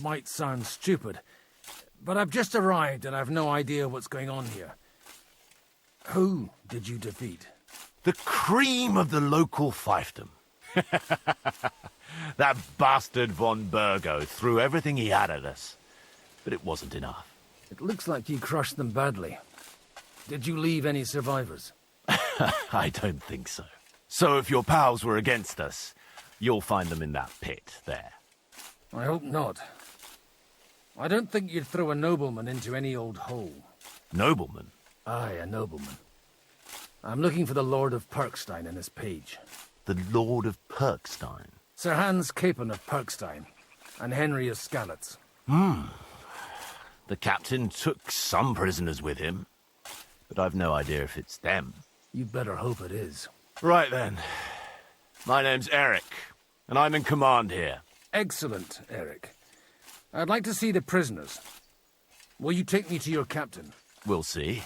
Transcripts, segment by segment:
Might sound stupid, but I've just arrived and I've no idea what's going on here. Who did you defeat? The cream of the local fiefdom. That bastard von Burgo threw everything he had at us, but it wasn't enough. It looks like you crushed them badly. Did you leave any survivors? I don't think so. So if your pals were against us, you'll find them in that pit there. I hope not. I don't think you'd throw a nobleman into any old hole. Nobleman? Aye, a nobleman. I'm looking for the Lord of Perkstein in this page. The Lord of Perkstein? Sir Hans Capon of Perkstein, and Henry of Skalitz. The captain took some prisoners with him, but I've no idea if it's them. You'd better hope it is. Right then. My name's Eric, and I'm in command here. Excellent, Eric. I'd like to see the prisoners. Will you take me to your captain? We'll see.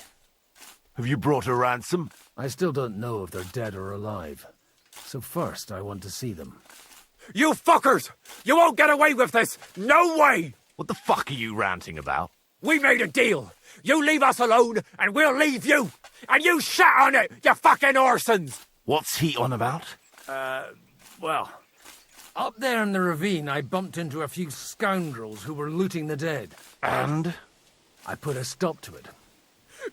Have you brought a ransom? I still don't know if they're dead or alive. So first, I want to see them. You fuckers! You won't get away with this! No way! What the fuck are you ranting about? We made a deal. You leave us alone, and we'll leave you. And you shat on it, you fucking orsons! What's he on about? Well, up there in the ravine, I bumped into a few scoundrels who were looting the dead. And? I put a stop to it.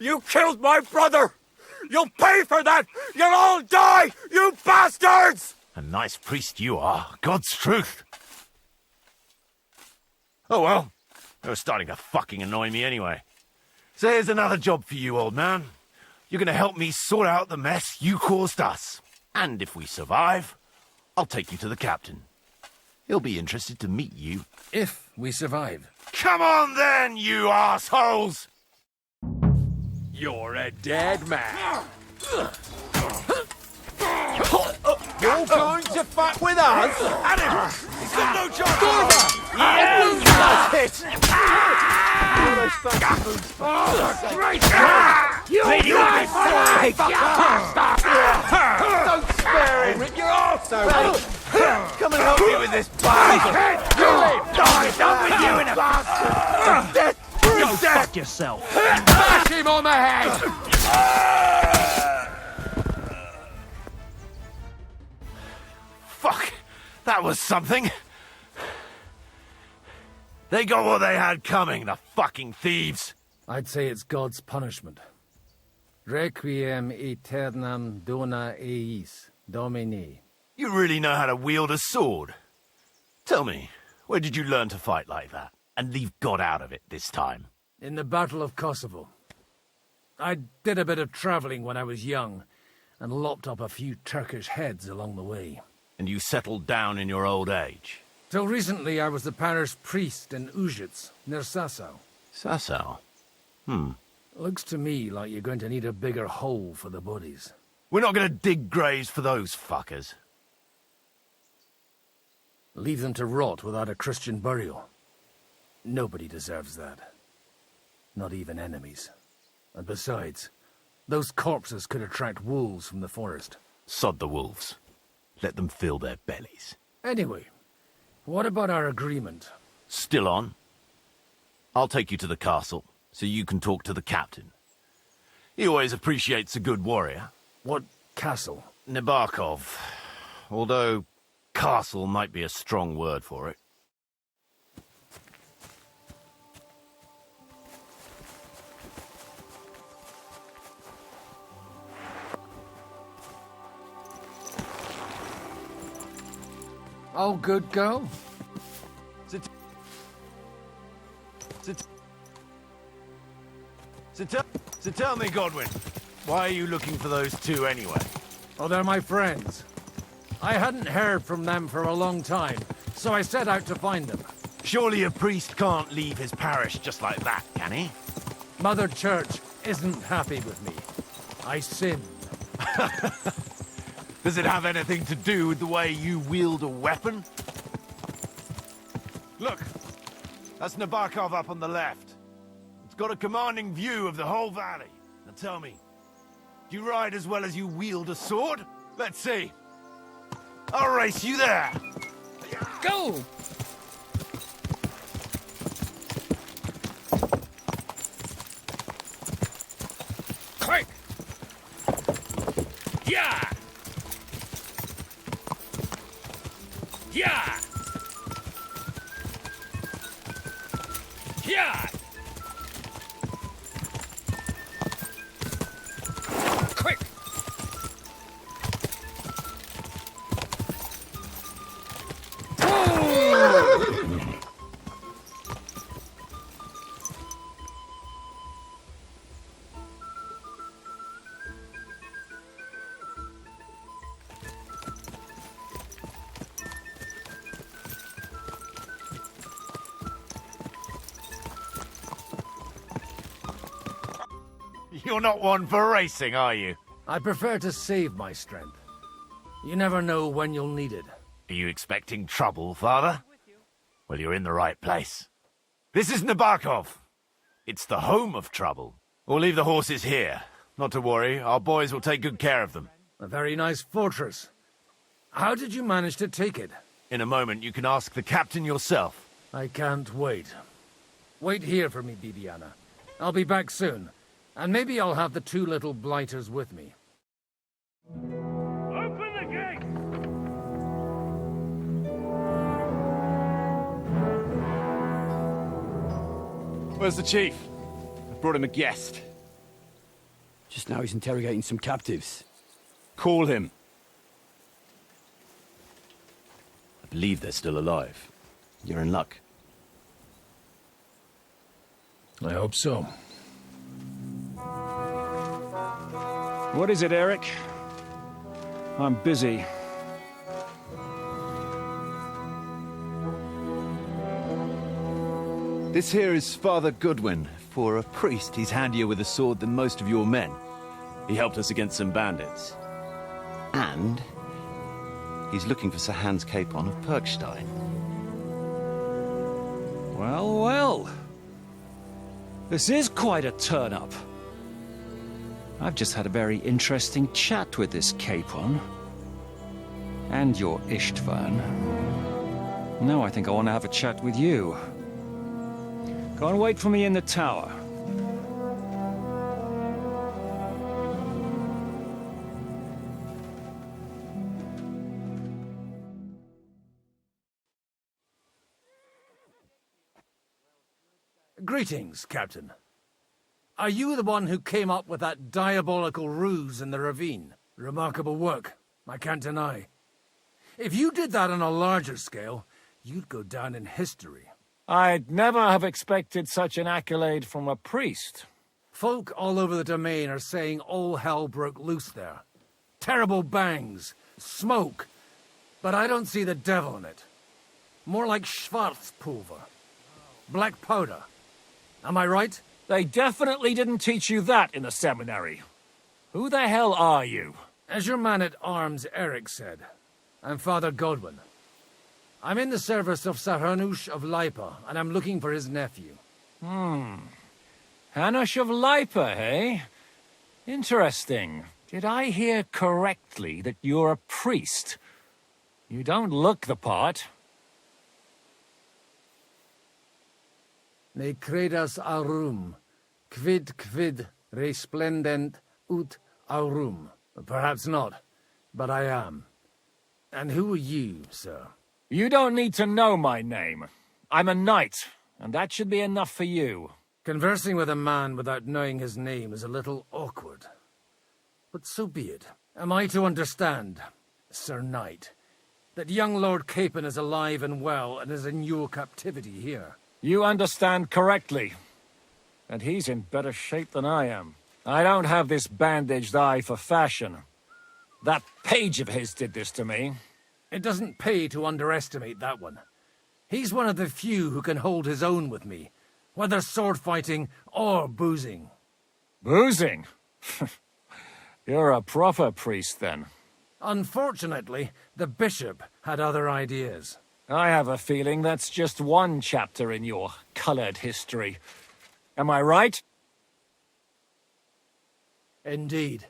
You killed my brother! You'll pay for that! You'll all die, you bastards! A nice priest you are. God's truth. Oh well, you're starting to fucking annoy me anyway. So here's another job for you, old man. You're gonna help me sort out the mess you caused us. And if we survive, I'll take you to the captain. He'll be interested to meet you. If we survive. Come on then, you assholes! You're a dead man. You're going to fuck with us? Adam! He's got no chance! That's it! You idiot! Don't spare him! Rip your arse open! Come and help me with this bastard! I'm done with you in a bastard! Go fuck yourself! Bash him on the head! Fuck! That was something! They got what they had coming, the fucking thieves! I'd say it's God's punishment. Requiem aeternam dona eis, Domini. You really know how to wield a sword. Tell me, where did you learn to fight like that? And leave God out of it this time? In the Battle of Kosovo. I did a bit of travelling when I was young, and lopped up a few Turkish heads along the way. And you settled down in your old age? Till recently I was the parish priest in Užice, near Sasau. Sasau? Looks to me like you're going to need a bigger hole for the bodies. We're not going to dig graves for those fuckers. Leave them to rot without a Christian burial. Nobody deserves that. Not even enemies. And besides, those corpses could attract wolves from the forest. Sod the wolves. Let them fill their bellies. Anyway, what about our agreement? Still on? I'll take you to the castle, so you can talk to the captain. He always appreciates a good warrior. What castle? Nebarkov. Although, castle might be a strong word for it. All good, go? So tell me, Godwin, why are you looking for those two anyway? Oh, they're my friends. I hadn't heard from them for a long time, so I set out to find them. Surely a priest can't leave his parish just like that, can he? Mother Church isn't happy with me. I sinned. Does it have anything to do with the way you wield a weapon? Look, that's Nebarkov up on the left. It's got a commanding view of the whole valley. Now tell me, do you ride as well as you wield a sword? Let's see. I'll race you there. Go! Yeah! Quick! You're not one for racing, are you? I prefer to save my strength. You never know when you'll need it. Are you expecting trouble, Father? Well, you're in the right place. This is Nabokov. It's the home of trouble. We'll leave the horses here. Not to worry, our boys will take good care of them. A very nice fortress. How did you manage to take it? In a moment, you can ask the captain yourself. I can't wait. Wait here for me, Bibiana. I'll be back soon. And maybe I'll have the two little blighters with me. Open the gate! Where's the chief? I brought him a guest. Just now he's interrogating some captives. Call him. I believe they're still alive. You're in luck. I hope so. What is it, Eric? I'm busy. This here is Father Goodwin. For a priest, he's handier with a sword than most of your men. He helped us against some bandits. And he's looking for Sir Hans Capon of Perkstein. Well, well. This is quite a turn-up. I've just had a very interesting chat with this Capon. And your Ishtvan. Now I think I want to have a chat with you. Go and wait for me in the tower. Greetings, Captain. Are you the one who came up with that diabolical ruse in the ravine? Remarkable work, I can't deny. If you did that on a larger scale, you'd go down in history. I'd never have expected such an accolade from a priest. Folk all over the domain are saying all hell broke loose there. Terrible bangs, smoke, but I don't see the devil in it. More like Schwarzpulver. Black powder. Am I right? They definitely didn't teach you that in the seminary. Who the hell are you? As your man-at-arms Eric said, I'm Father Godwin. I'm in the service of Sir Hanush of Lipa, and I'm looking for his nephew. Hanush of Lipa, eh? Interesting. Did I hear correctly that you're a priest? You don't look the part. Ne credas aurum, quid resplendent ut aurum. Perhaps not, but I am. And who are you, sir? You don't need to know my name. I'm a knight, and that should be enough for you. Conversing with a man without knowing his name is a little awkward. But so be it. Am I to understand, Sir Knight, that young Lord Capon is alive and well and is in your captivity here? You understand correctly. And he's in better shape than I am. I don't have this bandaged eye for fashion. That page of his did this to me. It doesn't pay to underestimate that one. He's one of the few who can hold his own with me, whether sword fighting or boozing. Boozing? You're a proper priest, then. Unfortunately, the bishop had other ideas. I have a feeling that's just one chapter in your colored history. Am I right? Indeed.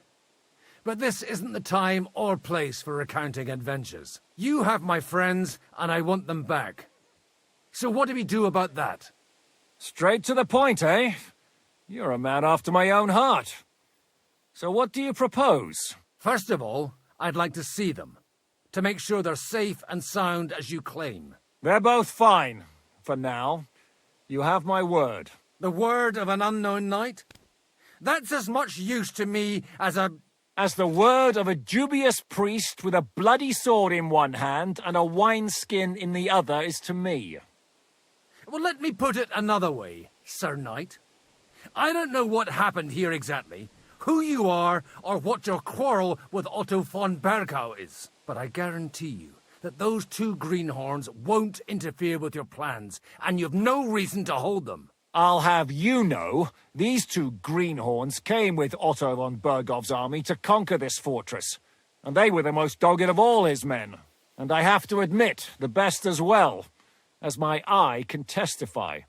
But this isn't the time or place for recounting adventures. You have my friends, and I want them back. So what do we do about that? Straight to the point, eh? You're a man after my own heart. So what do you propose? First of all, I'd like to see them, to make sure they're safe and sound as you claim. They're both fine, for now. You have my word. The word of an unknown knight? That's as much use to me as the word of a dubious priest with a bloody sword in one hand and a wineskin in the other is to me. Well, let me put it another way, Sir Knight. I don't know what happened here exactly, who you are, or what your quarrel with Otto von Bergau is. But I guarantee you that those two greenhorns won't interfere with your plans, and you've no reason to hold them. I'll have you know, these two greenhorns came with Otto von Bergau's army to conquer this fortress, and they were the most dogged of all his men. And I have to admit, the best as well, as my eye can testify.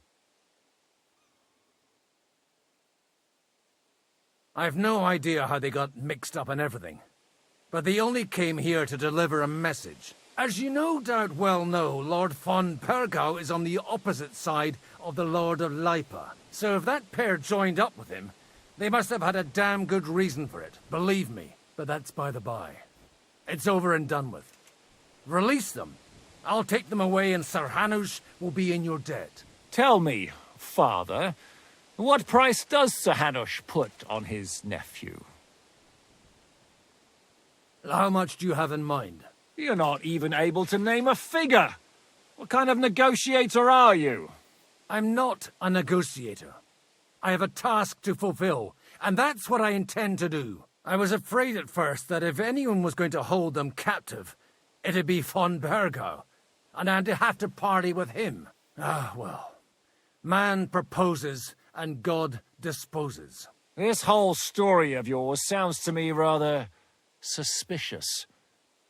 I've no idea how they got mixed up in everything, but they only came here to deliver a message. As you no doubt well know, Lord von Bergau is on the opposite side of the Lord of Lipa. So if that pair joined up with him, they must have had a damn good reason for it, believe me. But that's by the by. It's over and done with. Release them. I'll take them away and Sir Hanush will be in your debt. Tell me, father, what price does Sir Hanush put on his nephew? How much do you have in mind? You're not even able to name a figure. What kind of negotiator are you? I'm not a negotiator. I have a task to fulfill, and that's what I intend to do. I was afraid at first that if anyone was going to hold them captive, it'd be von Bergau, and I'd have to parley with him. Ah, well. Man proposes, and God disposes. This whole story of yours sounds to me rather suspicious.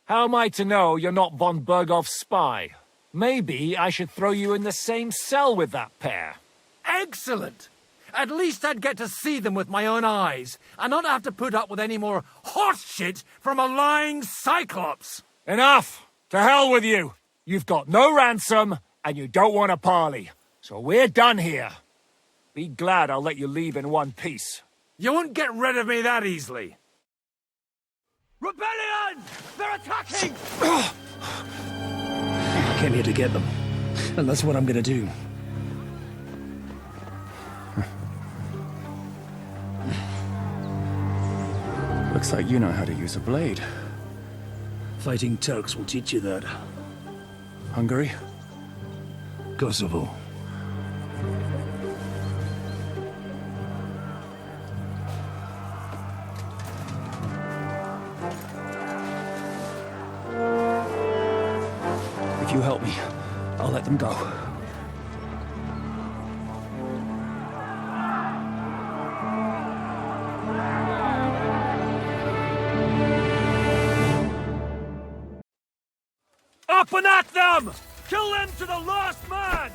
How am I to know you're not von Bergau's spy? Maybe I should throw you in the same cell with that pair. Excellent! At least I'd get to see them with my own eyes, and not have to put up with any more horse shit from a lying cyclops! Enough! To hell with you! You've got no ransom, and you don't want a parley. So we're done here. Be glad I'll let you leave in one piece. You won't get rid of me that easily. Rebellion! They're attacking! I came here to get them, and that's what I'm gonna do. Looks like you know how to use a blade. Fighting Turks will teach you that. Hungary? Kosovo. If you help me, I'll let them go. Up and at them! Kill them to the last man!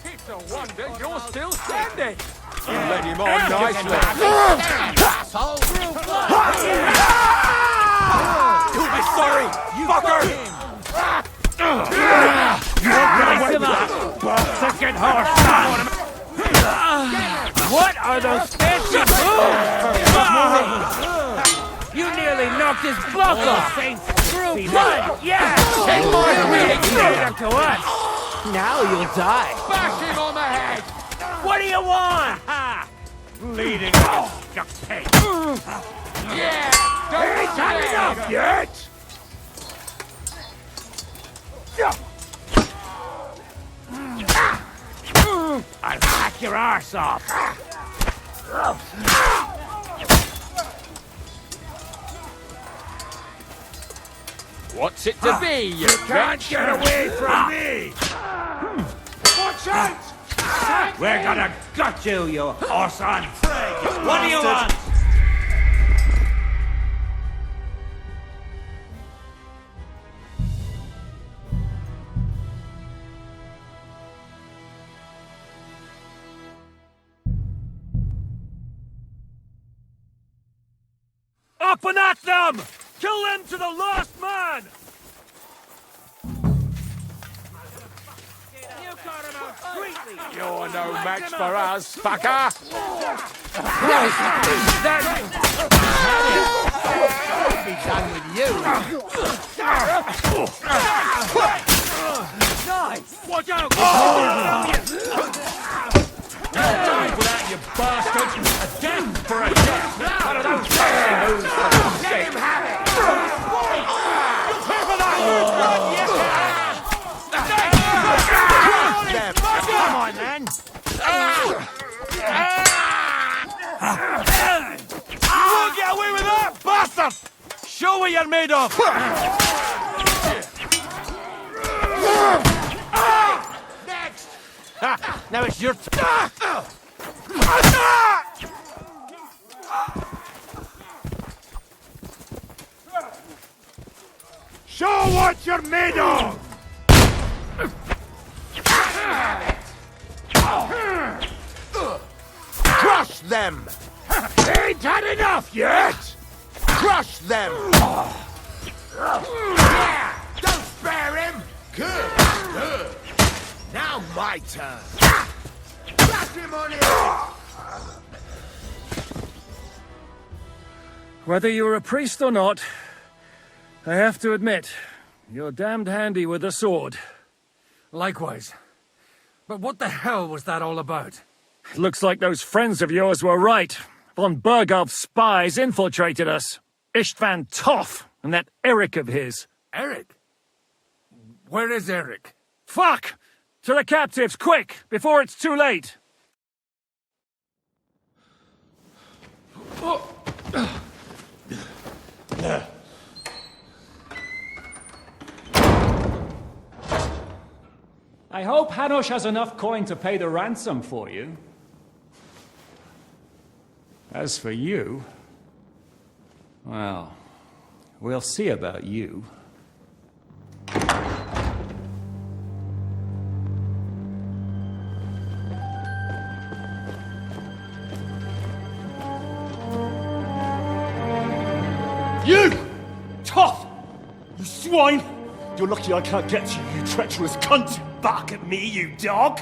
It's a wonder you're still standing! You led him on nicely! Asshole! You'll be sorry, fucker! Second horse! What are those fancy moves? You nearly knocked his block off! Screw blood! Yeah! Take more than we expect to us! Now you'll die! Bash him on the head! What do you want? Bleeding duct tape! Yeah! Ain't had enough yet! I'll hack your arse off! What's it to be, you can't get away from me! Watch out! We're gonna gut you, you horse on! What do you want? Up and at them! Kill them to the last man! You're no match for us, fucker! Be done with you. Nice! Watch out! Without you bastards! A death for a death! One of those moves for the Let him have it! Come on, then. You won't get away with that, bastard! Show what you're made of! Next! Now it's your turn. Show what you're made of! Crush them! Ain't had enough yet! Crush them! Yeah! Don't spare him! Good, good. Now my turn. Crush him on it! Whether you're a priest or not, I have to admit, you're damned handy with a sword. Likewise. But what the hell was that all about? It looks like those friends of yours were right. Von Berghoff's spies infiltrated us. Istvan Toth and that Eric of his. Eric? Where is Eric? Fuck! To the captives, quick, before it's too late! I hope Hanush has enough coin to pay the ransom for you. As for you, well, we'll see about you. You! Tough! You swine! You're lucky I can't get to you, you treacherous cunt! Bark at me, you dog!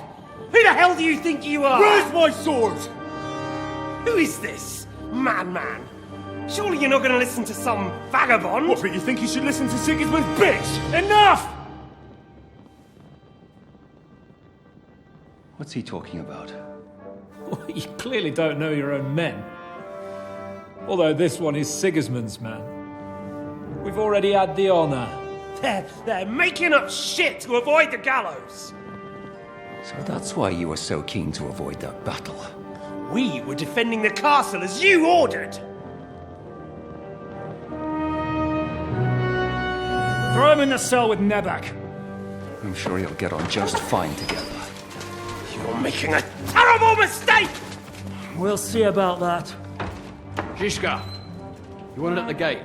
Who the hell do you think you are? Where's my sword? Who is this? Madman! Surely you're not going to listen to some vagabond? What, but you think you should listen to Sigismund's bitch? Enough! What's he talking about? Well, you clearly don't know your own men. Although this one is Sigismund's man. We've already had the honor. They're making up shit to avoid the gallows! So that's why you were so keen to avoid that battle. We were defending the castle as you ordered! Throw him in the cell with Nebak. I'm sure he'll get on just fine together. You're making a terrible mistake! We'll see about that. Zhishka, you want it at the gate?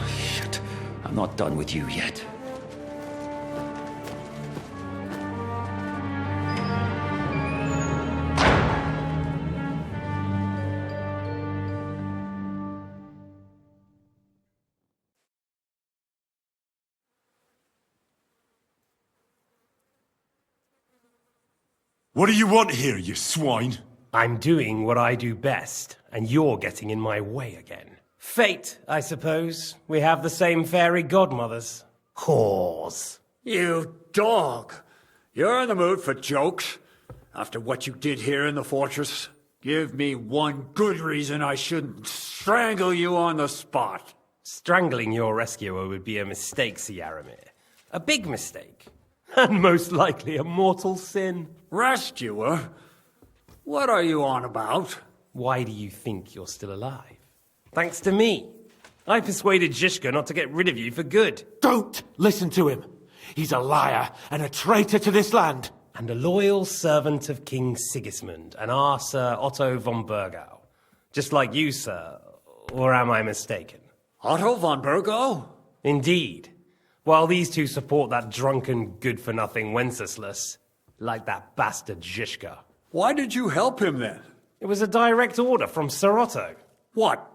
Shit, I'm not done with you yet. What do you want here, you swine? I'm doing what I do best, and you're getting in my way again. Fate, I suppose. We have the same fairy godmothers. Whores. You dog! You're in the mood for jokes? After what you did here in the fortress? Give me one good reason I shouldn't strangle you on the spot. Strangling your rescuer would be a mistake, Yaramir. A big mistake. And most likely a mortal sin. Rescuer? What are you on about? Why do you think you're still alive? Thanks to me. I persuaded Zhishka not to get rid of you for good. Don't listen to him. He's a liar and a traitor to this land. And a loyal servant of King Sigismund and our Sir Otto von Bergau. Just like you, sir. Or am I mistaken? Otto von Bergau? Indeed. While these two support that drunken, good-for-nothing Wenceslas, like that bastard Zhishka. Why did you help him then? It was a direct order from Sir Otto. What?